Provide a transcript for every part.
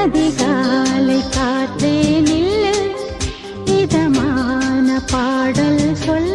அதிகாலை காற்றே நில்லு, இதமான பாடல் சொல்லு.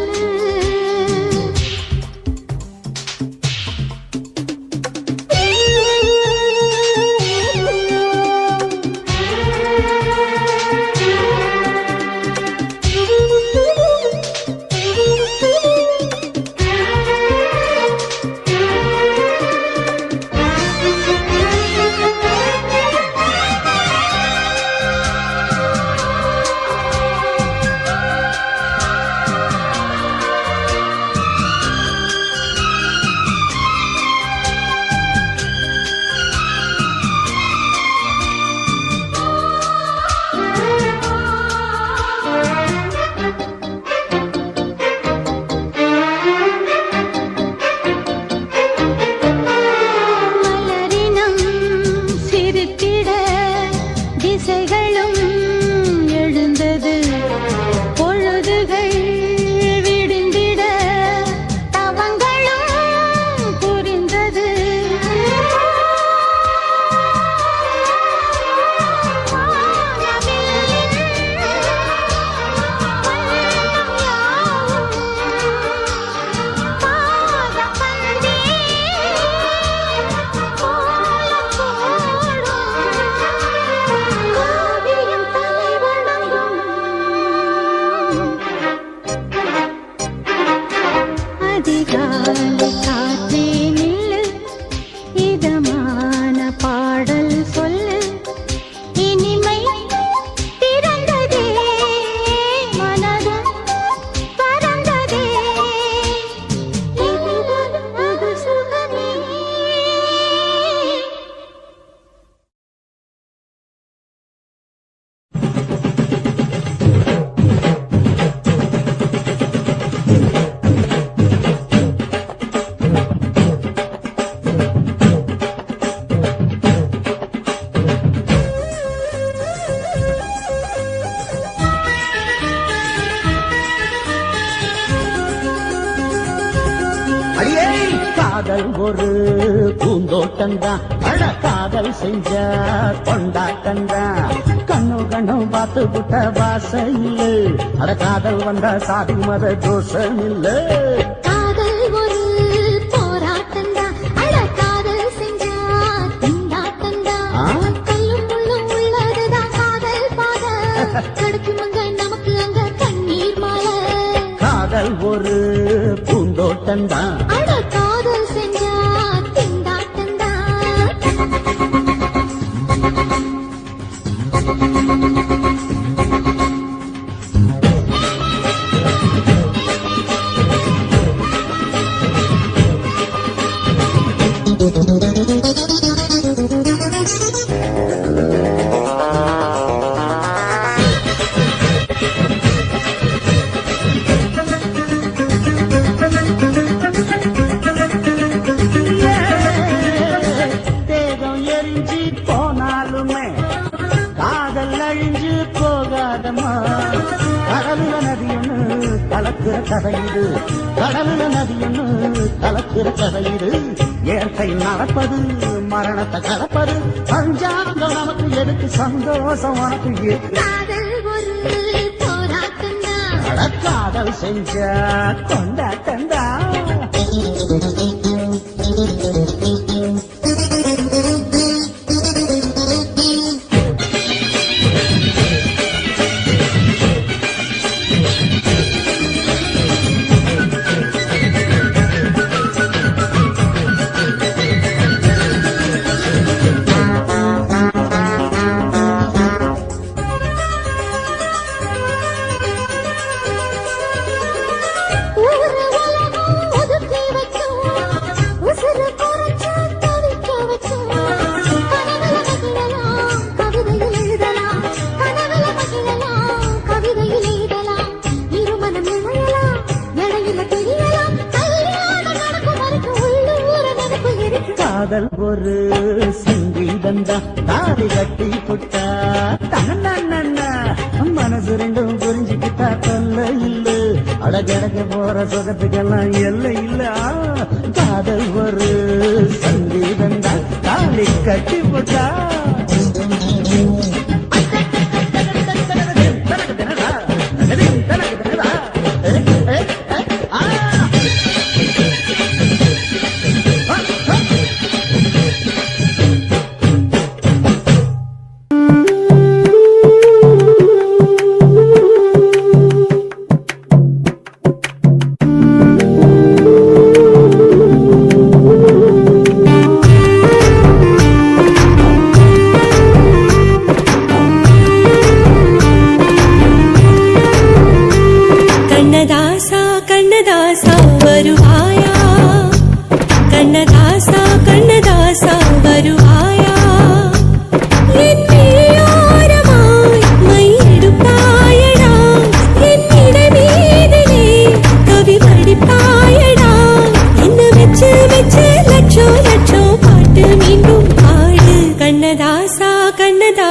அதிகாலை காற்றே நில்லு, இதமான பாடல் சொல்லு. இனிமை திறந்ததே, மனதும் பறந்ததே, இது சுகமே. காதல் ஒரு பூந்தோட்டம்தான், அட காதல் செஞ்ச கொண்டாட்டம்தான். கண்ணு கண்ணும் பார்த்து விட்ட வாசையில், அட காதல் வந்த சாதி மத தோஷம் இல்ல. காதல் ஒரு போராட்டம்தான், அட காதல் செஞ்ச திண்டாட்டம்தான். கல்லும் முள்ளும் உள்ளதுதான் காதல் பாத, கிடைக்குமங்க நமக்கு அங்க கண்ணீர் மாலை. காதல் ஒரு பூந்தோட்டம்தான், அட காதல் செஞ்ச திண்டாட்டம்தான். தேகம் எரிஞ்சு போனாலுமே காதல் அழிஞ்சு போகாதமா. கடலுல நதியொன்னு கலக்கிற கதையிடு, கடலுல நதியொன்னு கலக்கிற கதையிடு. இயற்கை நடப்பது மரணத்தை கலப்பது, பஞ்சாங்கம் நமக்கு எதுக்கு, சந்தோஷம் உனக்கு ஏற்று. காதல் ஒரு போராட்டம்தான், காதல் செஞ்ச கொண்டாட்டம்தான். காதல் ஒரு சங்கீதந்தா, தாடி கட்டி புட்டா தன்னா மனசு ரெண்டும் புரிஞ்சுக்கிட்டா தொல்லை இல்ல. அடகடக்க போற சுகத்துக்கெல்லாம் எல்லை இல்ல. காதல் ஒரு சங்கீதந்தா, தாடி கட்டி புட்டா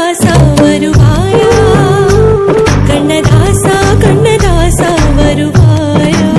கண்ணதாசா வருவாயா கண்ணதாசா கண்ணதாசா வருவாயா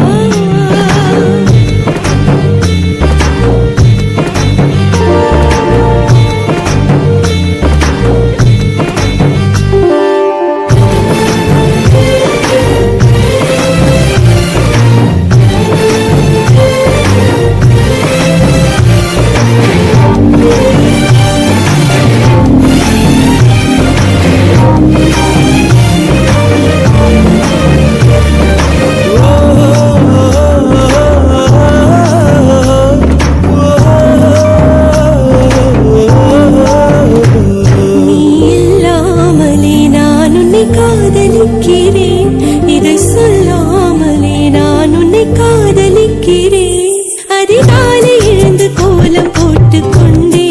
காதலிக்கிறேன் இதை சொல்லாமலே நான் உன்னை காதலிக்கிறேன் அதிகாலை எழுந்து கோலம் போட்டுக் கொண்டே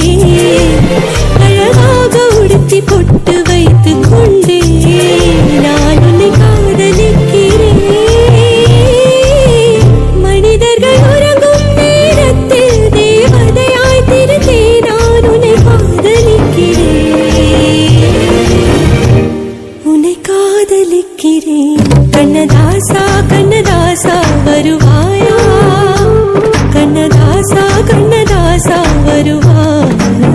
அழகாக உடுத்தி பொட்டு வைத்துக் கொண்டே நான் உன்னை காதலிக்கிறேன் மனிதர்கள் உறங்கும் நேரத்தில் தேவதையாய் திருந்தே நான் உன்னை காதலிக்கிறேன் உன்னை காதலிக்கிறேன் கண்ணதாசா கண்ணதாசா வருவாயா கண்ணதாசா கண்ணதாசா வருவாயா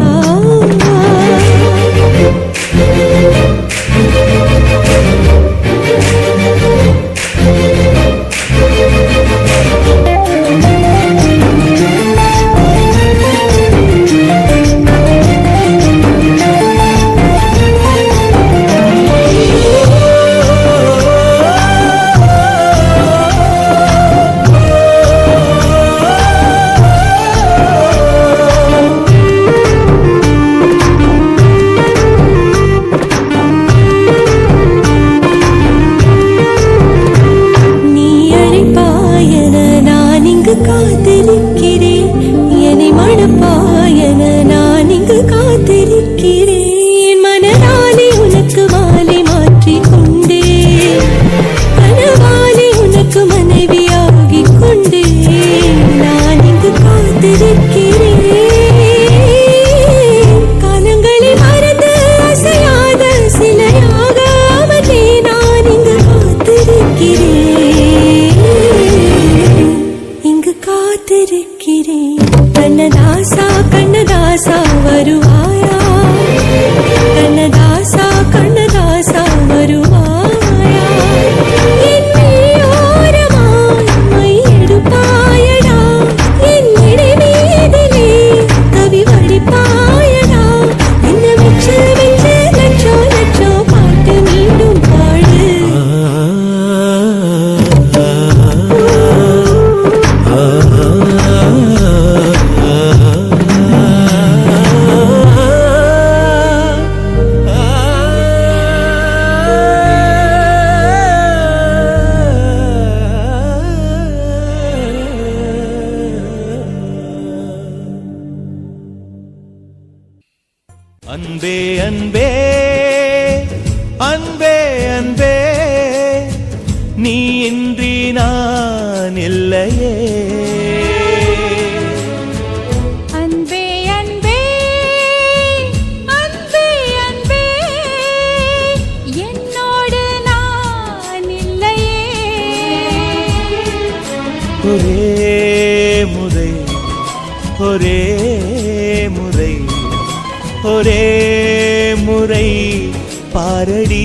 காத்திருக்கிறேன் என்னை மணப்பாயன நான் இங்கு காத்திருக்கிறேன் மனதாலே உனக்கு மாலை மாற்றிக் கொண்டே கனவாலே உனக்கு மனைவியாகிக் கொண்டே நான் இங்கு காத்திருக்கிறேன் காலங்களை மறந்து அசையாத சிலையாக அவனே நான் இங்கு காத்திருக்கிறேன் காத்திருக்கிறேன் கண்ணதாசா கண்ணதாசா வருவாயா கண்ணதாசா கண்ணதாசா வருவாயா என் மெய்யோரமாய் மை எடுப்பாயடா என் இடை மீதிலே கவி வடிப்பாயடா என்ன வெச்சு வெச்சு லட்சோ லட்சோ பாட்டு மீண்டும் பாடு அன்பே அன்பே அன்பே அன்பே நீ இன்றி நான் இல்லையே அன்பே அன்பே அன்பே அன்பே என்னோடு நான் இல்லையே ஒரே முறை ஒரே முறை ஒரே முறை பாரடி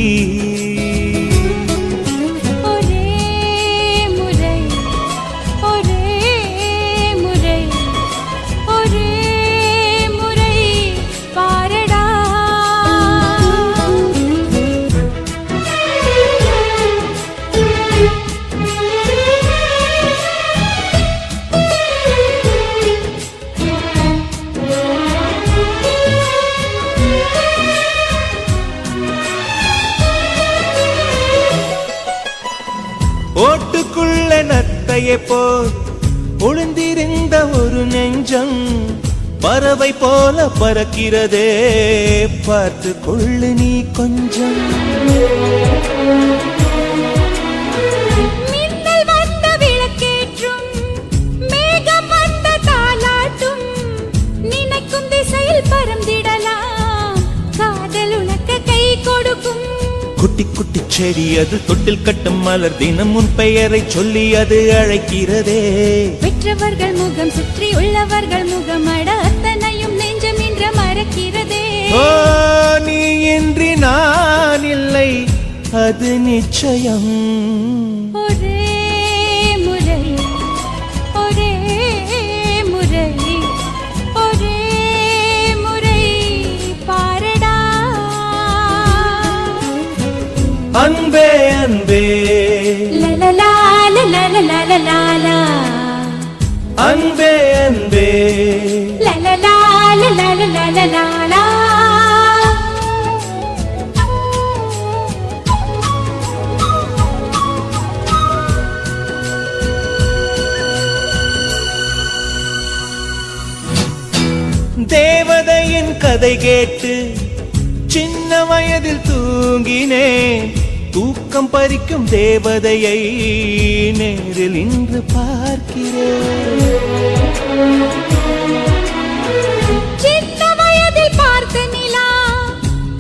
ஒரே முறை ஒரே முறை ஒரே முறை பாரடா ஓட்டுக்குள்ள நத்தையை போல் ஒளிந்திருந்த ஒரு நெஞ்சம் பறவை போல பறக்கிறதே பார்த்து கொள்ளு நீ கொஞ்சம் மின்னல் வந்த விளக்கேற்றும் மேகம் வந்த தாலாட்டும் நினைக்கும் திசையில் பறந்திடலாம் காதல் உனக்கு குட்டி குட்டி செடி அது தொட்டில் கட்டும் மலர் தினம் உன் பெயரை சொல்லி அது அழைக்கிறதே. பெற்றவர்கள் முகம் சுற்றி உள்ளவர்கள் முகம் அட அத்தனையும் நெஞ்சம் என்று மறக்கிறதே. ஓ நீ இன்றி நான் இல்லை அது நிச்சயம். ஒரே முறை ஒரே முறை ஒரே முறை பாரடா. அன்பே அன்பே லலலா லலலா லலலா அன்பே அன்பே லலலா லலலா லலலா. தேவதையின் கதை கேட்டு சின்ன வயதில் தூங்கினேன். தூக்கம் பறிக்கும் தேவதையை நேரில் இன்று பார்க்கிறேன். சின்ன வயதில் பார்த்த நிலா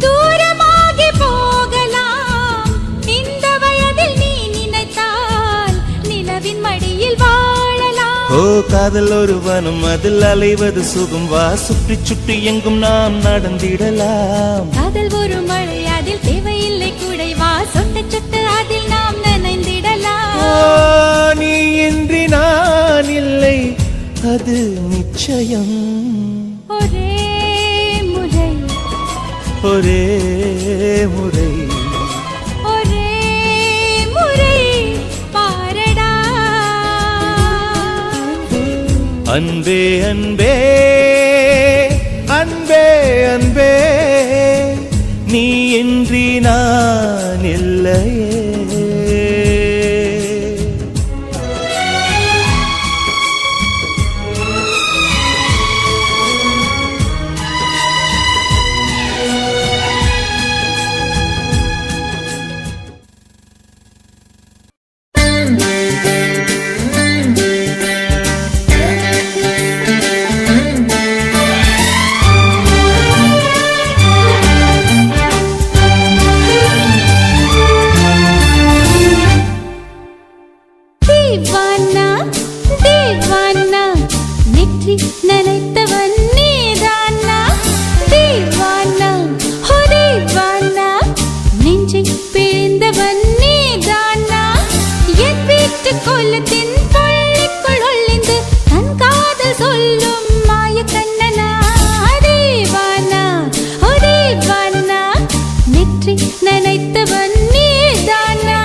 தூரமாகி போகலாம். இந்த வயதில் நீ நினைத்தால் நிலவின் மடியில் வாழலாம். ஓ காதல் ஒரு வனம் அதில் அலைவது சுகம். வா சுற்றி சுற்றி எங்கும் நாம் நடந்திடலாம். காதல் ஒரு மழை அதில் தேவையில்லை குடை. வா சொட்ட சொட்ட அதில் நாம் நனைந்திடலாம். ஓ நீ இன்றி நான் இல்லை அது நிச்சயம். ஒரே முறை ஒரே முறை ஒரே முறை பாரடா. அன்பே அன்பே அன்பே அன்பே நீ இன்றி நான் இல்லையே. தீவானா தீவானா நெற்றி நனைத்தவன் நீதானா. தீவானா ஹோ தீவானா நெஞ்சை பிழிந்தவன் நீதானா. என் வீட்டு கோலத்தின் பள்ளிக்குள் ஒளிந்து தன் காதல் சொல்லும் மாய கண்ணனா. தீவானா ஹோ தீவானா நெற்றி நனைத்தவன் நீதானா.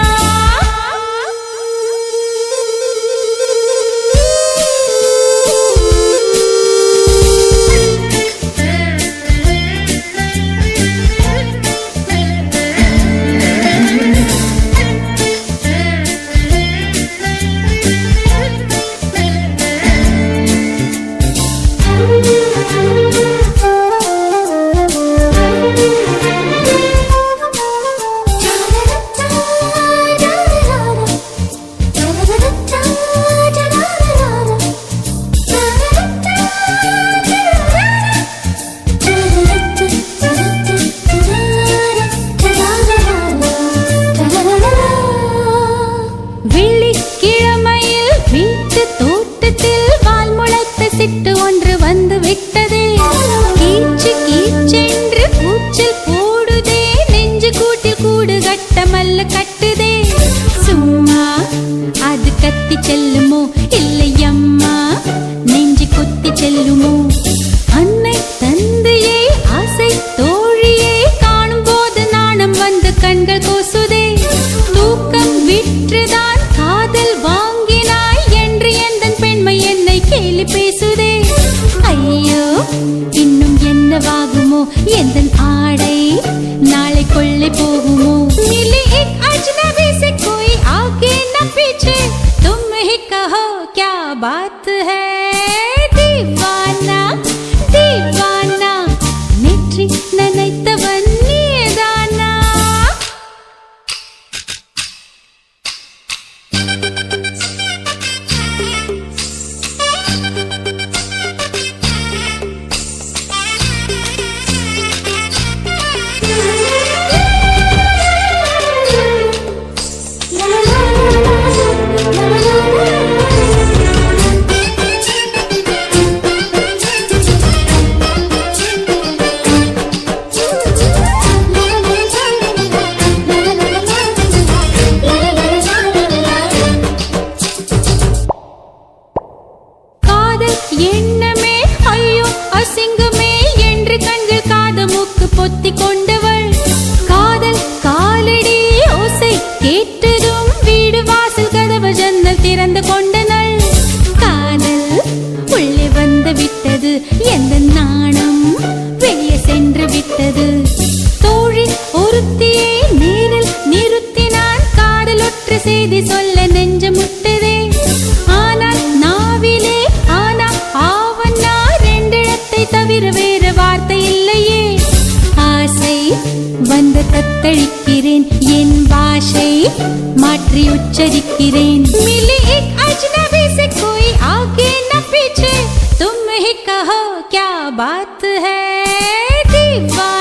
வெள்ளிக்கிழமையில் வீட்டு தோட்டத்தில் வால் முளைத்த சிட்டு ஒன்று வந்து விட்டதே. கீச்சு கீச்சென்று கூச்சல் போடுதே. நெஞ்சு கூட்டில் கூடு கட்ட மல்ல கட்டுதே. சும்மா அது கத்தி செல்லுமோ இல்லை அம்மா நெஞ்சு கொத்தி செல்லுமோ. அன்னை தந்தையே ஆசை தோழியே காணும் போது நாணம் வந்து கண்கள் கூசுதே. தூக்கம் விற்றுதான் காதல் வாங்கினாய் என்று எந்தன் பெண்மை என்னை கேலி பேசுதே. ஐயோ இன்னும் என்னவாகுமோ எந்தன் ஆடை நாளை கொள்ளை போகுமோ. मिली एक अजनबी से कोई आगे न पीछे तुम ही कहो क्या बात है. दीवाना दीवाना நெற்றி நனைத்தவன் நீதானா. ஒருத்தியே நேரில் நிறுத்தினான் காதல் ஒற்று செய்தி சொல்ல நெஞ்சு முட்டுதே ஆனால் நாவிலே ஆனா ஆவன்னா ரெண்டிடத்தை தவிர வேறு வார்த்தை இல்லையே ஆசை வந்து தத்தளிக்கிறேன் என் பாஷை மாற்றி உச்சரிக்கிறேன் मिली एक अजनबी से कोई आगे न पीछे तुम ही कहो क्या बात है दीवार